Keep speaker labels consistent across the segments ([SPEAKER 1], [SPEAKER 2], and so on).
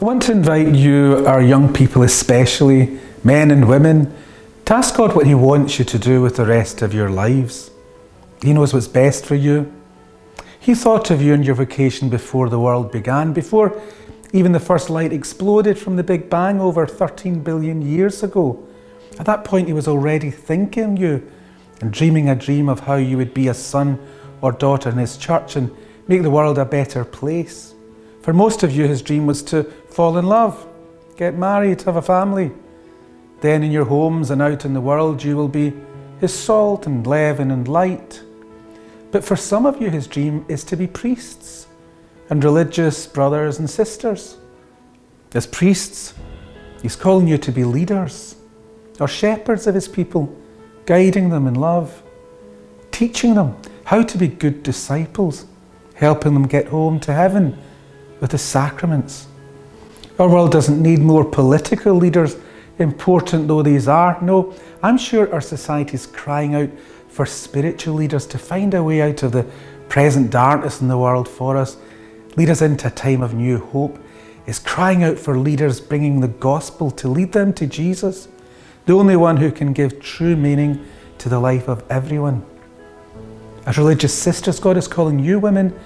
[SPEAKER 1] I want to invite you, our young people especially, men and women, to ask God what He wants you to do with the rest of your lives. He knows what's best for you. He thought of you and your vocation before the world began, before even the first light exploded from the Big Bang over 13 billion years ago. At that point, He was already thinking you and dreaming a dream of how you would be a son or daughter in His church and make the world a better place. For most of you, His dream was to fall in love, get married, have a family. Then in your homes and out in the world, you will be His salt and leaven and light. But for some of you, His dream is to be priests and religious brothers and sisters. As priests, He's calling you to be leaders or shepherds of His people, guiding them in love, teaching them how to be good disciples, helping them get home to heaven with the sacraments. Our world doesn't need more political leaders, important though these are. No, I'm sure our society is crying out for spiritual leaders to find a way out of the present darkness in the world for us, lead us into a time of new hope. Is crying out for leaders bringing the gospel to lead them to Jesus, the only one who can give true meaning to the life of everyone. As religious sisters, God is calling you women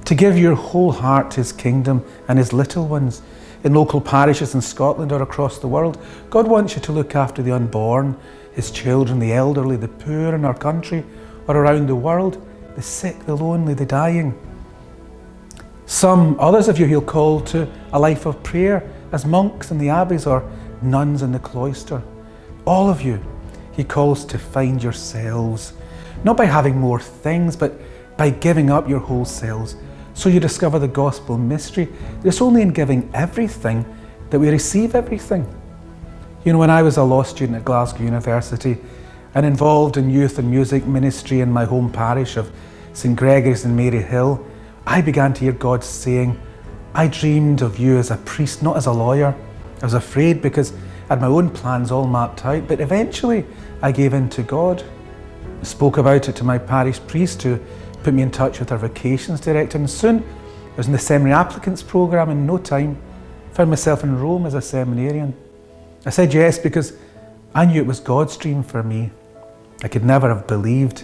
[SPEAKER 1] to give your whole heart to His kingdom and His little ones. In local parishes in Scotland or across the world, God wants you to look after the unborn, His children, the elderly, the poor in our country or around the world, the sick, the lonely, the dying. Some others of you He'll call to a life of prayer as monks in the abbeys or nuns in the cloister. All of you He calls to find yourselves, not by having more things, but by giving up your whole selves. So you discover the gospel mystery. It's only in giving everything that we receive everything. You know, when I was a law student at Glasgow University and involved in youth and music ministry in my home parish of St Gregory's in Maryhill, I began to hear God saying, I dreamed of you as a priest, not as a lawyer. I was afraid because I had my own plans all mapped out, but eventually I gave in to God. I spoke about it to my parish priest who put me in touch with our vocations director, and soon I was in the seminary applicants programme. In no time, found myself in Rome as a seminarian. I said yes because I knew it was God's dream for me. I could never have believed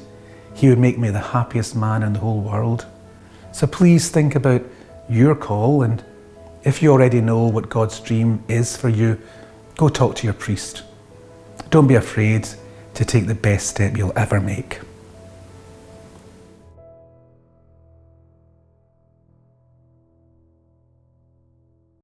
[SPEAKER 1] He would make me the happiest man in the whole world. So please think about your call, and if you already know what God's dream is for you, go talk to your priest. Don't be afraid to take the best step you'll ever make.